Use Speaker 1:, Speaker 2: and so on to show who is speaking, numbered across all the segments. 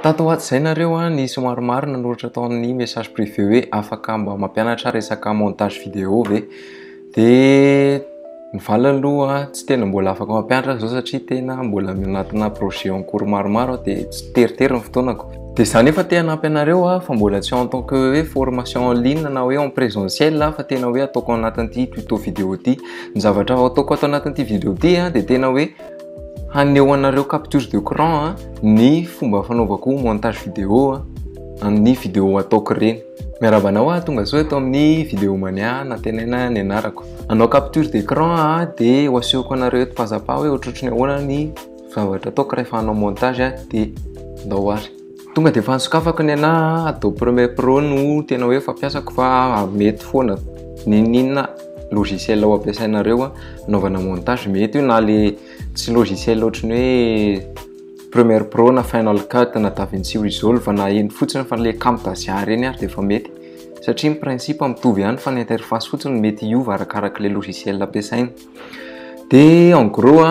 Speaker 1: Tato ho ato izay nareo nisy maromaro nanoratra tao amin'ny message privé hoe afaka mba mampianatra resaka montage vidéo ve. De mivala aloha tsy tena mbola afaka mampianatra zao satria tena mbola anatina projet en cours maromaro de tsy teritery ny fotoanako. De za nefa te hanampy anareo fa mbola tsy en tant que hoe formation en ligne na hoe en présentiel fa tena hoe ataoko anatin'ity tuto vidéo ty. Ny zavatra ataoko ato anatin'ity vidéo ty de tena hoe haneho anareo capture d'écran ny fomba fanaovako montage vidéo amin'ny vidéo ataoko reny. Miarabanao tonga zao eto amin'ny vidéo mania natenaina ny anarako. Hanao capture d'écran de hoasehoko anareo eto fazapa hoe ohatrohatry ny ahoana ny zavatra ataoko rehefa hanao montage de ndao ary. Tonga de efa nisokafako ny ana Adobe Premiere Pro no tena hoe fampiasako fa mety foana ninina logiciel ao ampiasainareo anaovana montage mety io na le tsy logiciel ohatrany hoe Premiere Pro na Final Cut na DaVinci Resolve na iny fotsiny fa le Camtasia reny ary de efa mety satria ny principe mitovy ihany fa ny interface fotsiny mety iova arakaraka le logiciel ampiasaina. De en gros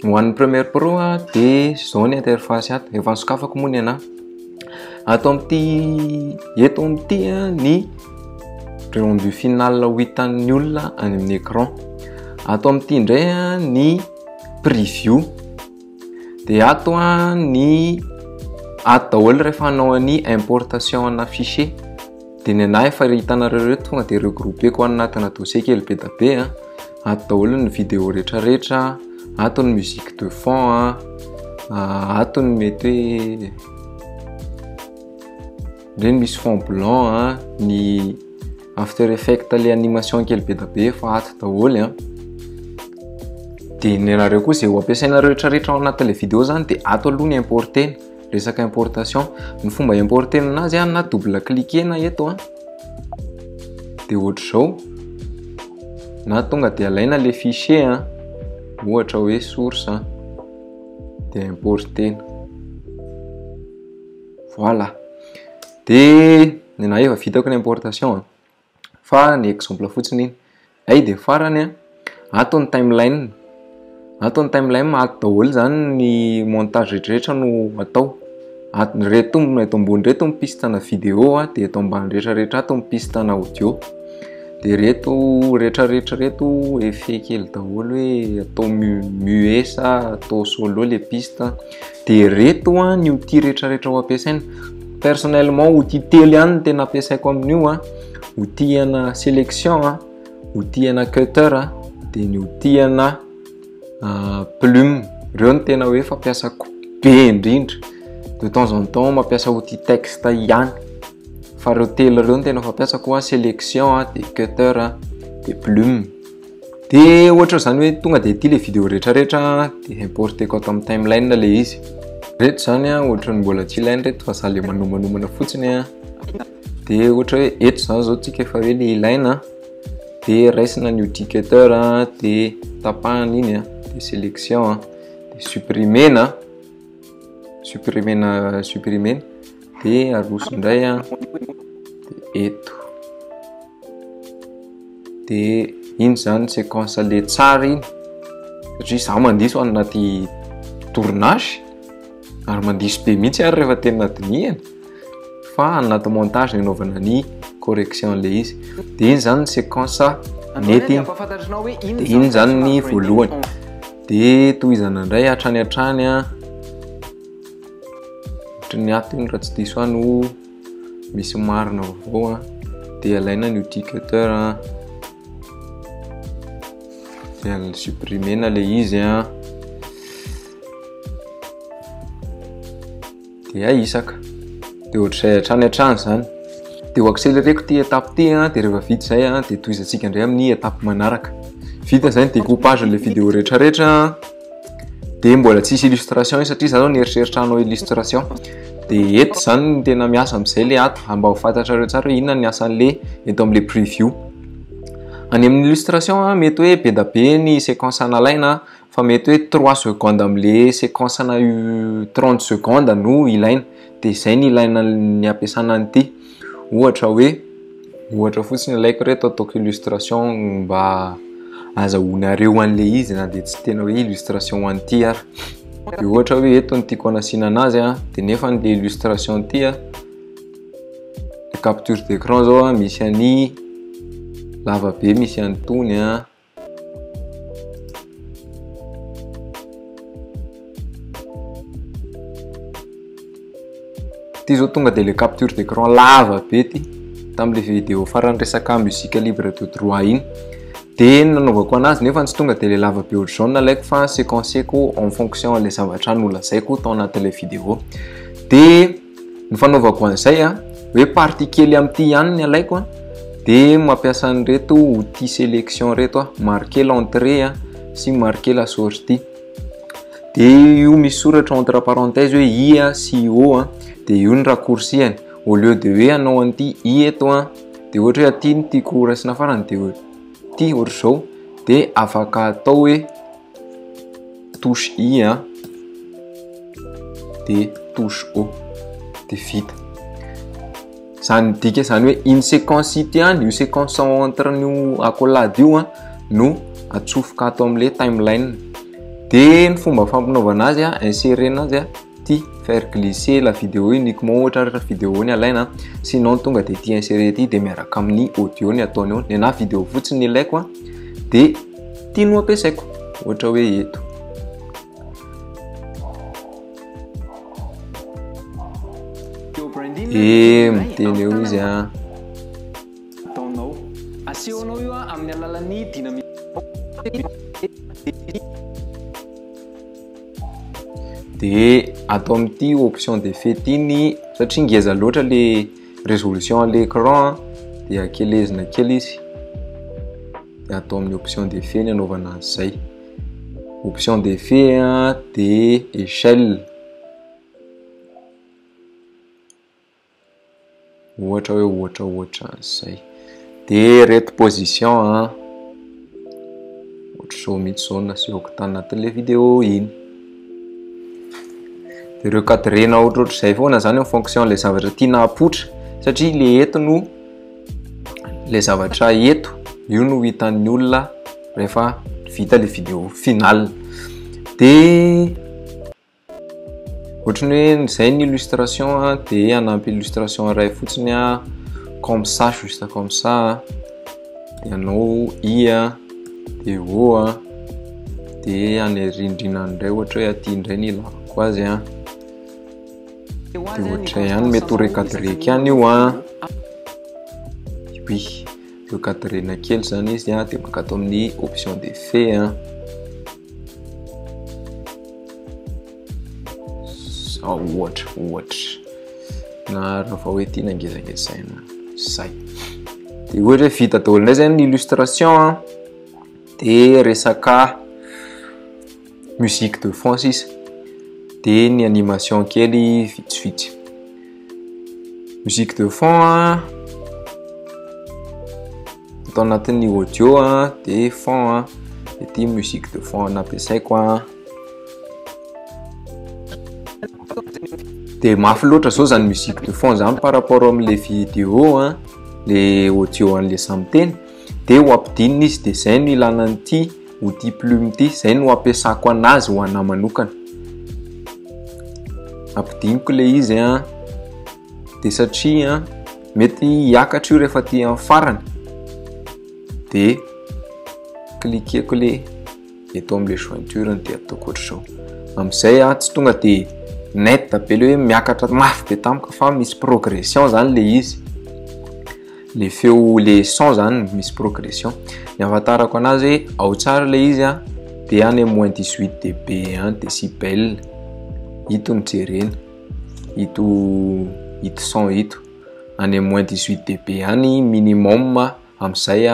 Speaker 1: ho an'ny Premiere Pro de zao ny interface ato efa nisokafako moa ny ana. Ato amin'ity eto amin'ity ny rendu final ho hitan'ny olona any amin'ny écran. Ato amin'ity indray ny preview. De ato ny ato daholo rehefa hanao ny importation ana fichier. De ny ana efa hitanareo reto tonga de regroupeko anatina dossier kely be da be. Ato daholo ny vidéo rehetrarehetra, ato ny musique de fond, ato ny mety hoe reny misy fond blanc, ny After Effects le animation kely be da be fa ato daholo. De ny anareo koa zay ho ampiasainareo rehetrarehetra ao anatin'le vidéo zany de ato aloha ny importer resaka importation. Ny fomba importer anazy na double cliquer eto de ohatra zao na tonga de alaina le fichier ohatra hoe source de importer. Voilà. De ny na efa vitako ny importation fa ny exemple fotsiny iny. Ay de farany ato ny timeline. Ato ny timeline ato daholo zany ny montage rehetrarehetra no atao. Reto eto ambony reto ny pistana vidéo de eto ambany rehetrarehetra ato ny pistana audio. De reto rehetrarehetra reto effet kely daholo hoe atao muet sa atao solo les pistes. De reto ny outil rehetrarehetra ho ampiasaina. Personnellement outil telo ihany no tena ampiasaiko amin'io outil ana sélection, outil ana cutter de ny outil ana plume. Reo ny tena hoe fampiasako be indrindra. De temps en temps mampiasa outil texte ihany. Fa reo telo reo ny tena fampiasako sélection de cutter de plume. De ohatra zany hoe tonga de ity le vidéo rehetrarehetra de importeko ato amin'ny timeline le izy. Reto zany ohatra ny mbola tsy ilaina reto fa za le manomanomana fotsiny de ohatra hoe eto zany zao tsika efa hoe le ilaina de raisina ny outil cutter de tapahana iny de sélection de supprimena de aroso indray de eto de iny zany séquence le tsara iny satria za mandiso anaty tournage ary mandiso be mihitsy ary rehefa tena dinihana fa anaty montage ny anaovana ny correction le izy. De iny zany séquence nety de iny zany ny voalohany. De tohizana indray hatrany ny ato iny raha tsy diso no misy marina avao de alaina ny outil cutter de supprimena le izy de aisaka. De ohatr'izay hatrany zany de ho accéléreko ty étape ty de rehefa vita zay de tohizatsika indray amin'ny étape manaraka. Vita zay ny découpage le vidéo rehetrarehetra de mbola tsisy illustration satria za zao nieritreritra hanao illustration. De eto zany ny tena miasa am'izay le ato mba ho fantatrareo tsara hoe inona ny asan'le eto amin'le preview. Any amin'ny illustration mety hoe be da be ny séquence nalaina fa mety hoe 3 secondes amin'le séquence na 30 secondes no ilaina. De zay ny ilaina ny ampiasana an'ity. Ohatra fotsiny ilaiko reto ataoko illustration mba azahoanareo an'le izy na de tsy tena hoe illustration an'ity ary. de ohatra hoe eto ny tiako anasiana anazy de nefa ny illustration ty capture d'écran zao misy any lava be misy any tony ty zao tonga de le capture d'écran lava be ty tam'le vidéo farany resaka musique libre de droit iny de nanaovako anazy nefa tsy tonga de le lava be ohatr' zao nalaiko fa séquenceko en fonction le zavatra nolazaiko tao anatin'le vidéo de ny fanaovako an'izay hoe partie kely am'ty ihany ny alaiko de mampiasa an'ireto outil sélection reto marquer l'entrée sy marquer la sortie de io misy soratra entre parenthèse hoe i sy o de io ny raccourciany au lieu de hoe anao an'ty i eto de ohatra hoe aty ny tiako raisina farany de ty ohatra zao de afaka atao hoe touche i de touche o de vita zany dika zany hoe une séquence ity io séquence entre nio accolade io no atsofoka ato am'le timeline de ny fomba fampinaovana azy insérer azy ty faire glisser la vidéo uniquement ohatra vidéo ny alaina sinon tonga de ty insérer ty de miaraka amin'ny audio ny ataony eo na vidéo fotsiny ilaiko de ty no ampiasaiko ohatra hoe eto miteny eo izy
Speaker 2: ataonao asehonao io amin'ny alalan'ny dynamique
Speaker 1: de atao amin'ity option d'effet ty ny satria ngeza loatra le résolution l'écran de akelezina kely izy de atao amin'ny option d'effet ny anaovana an'izay option d'effet de échelle ohatra hoe ohatra an'izay de reto position ohatra zao mihitsy zao nasehoko tany anatin'le vidéo iny de reo cadrena ohatrohatr'izay foana zany en fonction le zavatra tiana apotra satria le eto no le zavatra eto io no hitan'ny olona rehefa vita le vidéo final de ohatrany hoe zay ny illustration de anampy illustration ray fotsiny comme ça juste comme ça de anao i de o de any rindrina ndray ohatra hoe aty ndray ny ilavako azy de ohatra ihany mety ho recadreka ihany io oui recadrena kely zany izy de makato amin'ny option d'effet ohatra na rehefa hoe ty nangezagezaina zay de ohatra hoe vita daholo ndray zany ny illustration de resaka musique de fond sisa de ny animation kely vitsivitsy musique de fond atao anatin'ny audio de fond de ty musique de fond nampiasaiko de mafy loatra zao zany musique de fond zany par rapport am'le vidéo le audio an'le samy teny de ho ampidinina izy de zay no ilana an'ity outil plume ty zay no ampiasako anazy ho anahy manokana ampidiniko le izy de satria mety hiakatra io rehefa ty amin'ny farany de cliqueko le eto am'le jointure de ataoko ohatr'izao am'izay tsy tonga de net be le hoe miakatra mafy be tampoka fa misy progression zany le izy le feo le son zany misy progression ny ahafantarako anazy hoe ao tsara le izy de any moins 18 dB décibel ito ny jerena ito son ito any moins 18 dB any minimum am'izay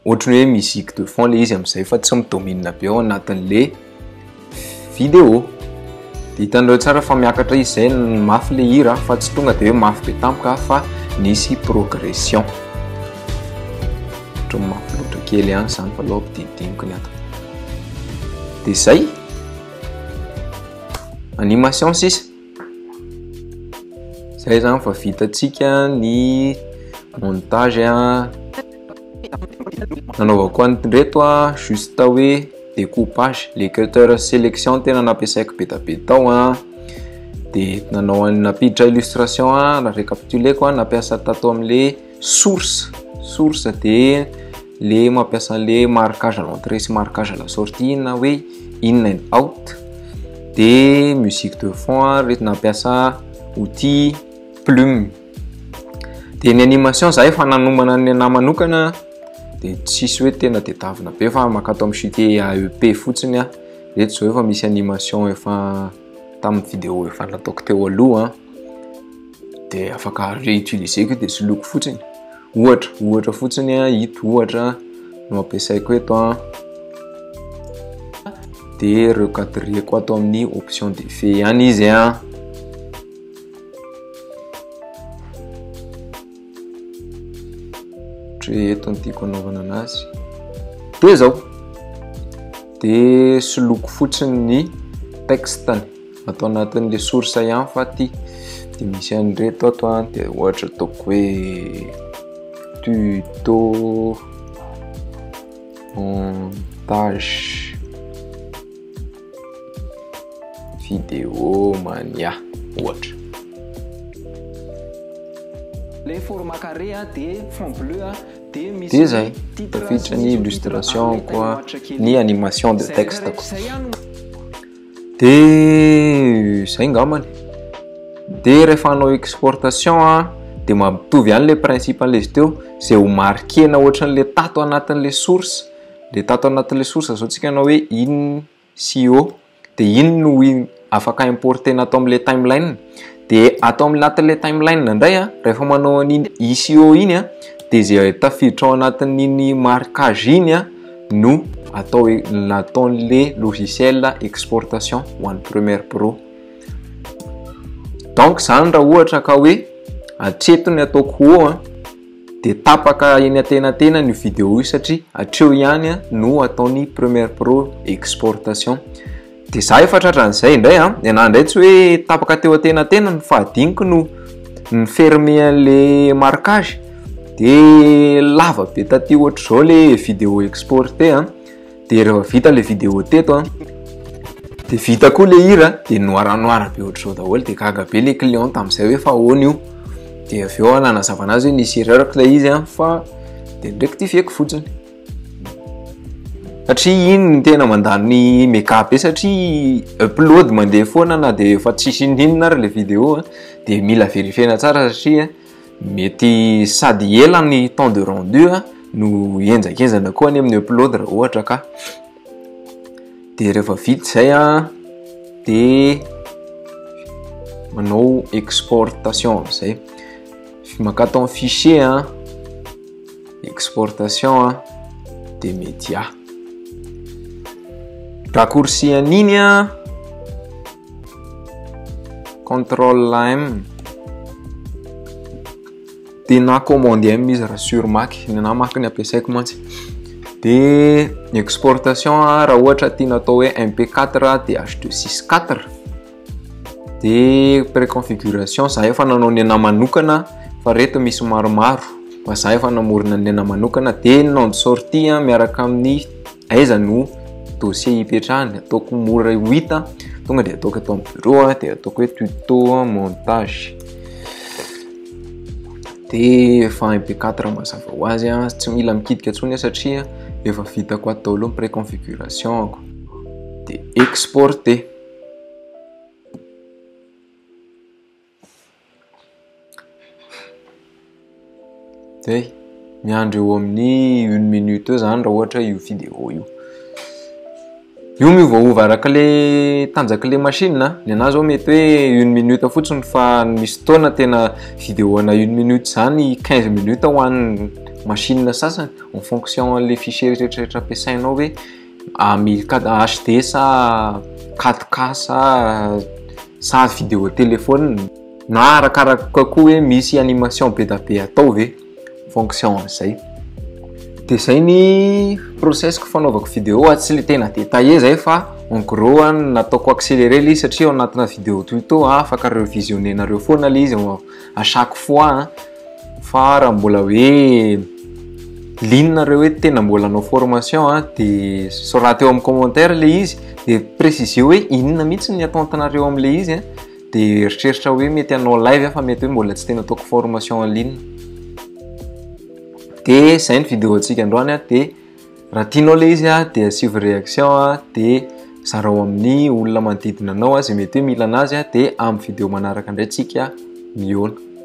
Speaker 1: ohatrany hoe musique de fond le izy am'izay fa tsy midomine be ao anatin'le vidéo de hitanareo tsara fa miakatra izy zay mafy le hira fa tsy tonga de hoe mafy be tampoka fa nisy progression ohatry mafy loatra kely zany fa aloha ampidinidiniko ny ato de zay animation sisa zay zany fa vitatsika ny montage nanaovako an'reto juste hoe découpage, les cutter sélection tena nampiasaiko be da be tao de nanao napiditra illustration récapitulé quoi nampiasa tato am'le source de le mampiasa le marquage à l'entrée sy marquage à la sortie na hoe in and out, de musique de fond reto nampiasa outil plume, de ny animation za efa nanomana ny ana manokana de tsisy hoe tena tedavina be fa makato amin'ny chuté AEP fotsiny reto zao efa misy animation efa tamin'ny vidéo efa nataoko teo aloha de afaka réutiliser de soloiko fotsiny ohatra fotsiny hito ohatra no ampiasaiko eto de recadreko ato amin'ny option d'effet ihany izy eto ny tiako anaovana anazy de zao de soloko fotsiny ny textany atao anatin'le source ihany fa ty de misy an'ireto ato de ohatra ataoko hoe tuto montage vidéo mania ohatra
Speaker 2: le format carré de fond bleu
Speaker 1: de zay tafiditra ny illustration koa ny animation de texte ko de zay ngamany de rehefa anao exportation de mampitovy ihany le principe an'izy teo zay ho marquena ohatran'le tato anatin'le source zao tsika anao hoe in sy o de iny no afaka importena atao am'le timeline de atao anatin'le timeline ndray rehefa manao an'iny ICO iny de zay tafiditra ao anatin'iny marquage iny no atao nataon'le logiciel exportation ho an'ny Premiere Pro. Donc zany raha ohatra ka hoe atreto ny ataoko ho de tapaka eny antenatena ny vidéo io satria atreo ihany no ataony Premiere Pro exportation. De za efa tratran'izay indray na indray tsy hoe tapaka teo antenatena no fahadiniko no fermer le marquage de lava be taty ohatra zao le vidéo exporté de rehefa vita le vidéo teto de vita koa le hira de noiranoira be ohatra zao daholo de gaga be le client tamin'izay hoe fa ahoana io de avy eo nanazava anazy hoe nisy erreur le izy fa de rectifieko fotsiny satria iny tena mandany make-up satria upload mandeha foana na de efa tsisy inona ary le vidéo de mila vérifiena tsara satria mety sady ela ny temps de rendu no enjakezana koa any amin'ny upload raha ohatra ka de rehefa vita zay de manao exportation zay makato en fichier exportation de média raccourci an'iny contrôle M de na commande M izy raha sur Mac na Mac ny ampiasaiko mantsy de exportation raha ohatra tiana atao hoe MP4 de H264 de préconfiguration za efa nanao ny ana manokana fa reto misy maromaro fa za efa namorona ny ana manokana de nom de sortie miaraka amin'ny aiza no dossier ipetrahany ataoko mora 8 tonga de ataoko eto amin'ny bureau de ataoko hoe tuto montage de efa MP4 mazava ho azy tsy mila mikidika tsony satria efa vitako atao aloha préconfiguration de exporter de miandro eo amin'ny 1 minute eo zany raha ohatra io vidéo io miovaova araka le tanjaky le machine ny anazy zao mety hoe 1 minute fotsiny fa misy taona tena vidéo na 1 minute zany 15 minutes ho an'ny machine sasany en fonction le fichier rehetrarehetra ampiasainao hoe HD sa 4K sa vidéo téléphone na arakaraka koa hoe misy animation be da be atao ve fonction zay. De zay ny process ko fanaovako vidéo tsy le tena détaillé zay fa en gros nataoko accélérer le satria anatina vidéo tuto afaka revisionner nareo foana le izy à chaque fois fa raha mbola hoe linareo hoe tena mbola anao formation de soraty eo amin'ny commentaire le izy de préciser hoe inona mihitsy ny attente-nareo am'le izy de eritreritra hoe mety anao live fa mety hoe mbola tsy tena ataoko formation en ligne. De zay ny vidéo antsika androany de raha tianao le izy de asivy réaction de zarao amin'ny olona manodidina anao zay mety hoe mila anazy de amin'ny vidéo manaraka indray tsika miona.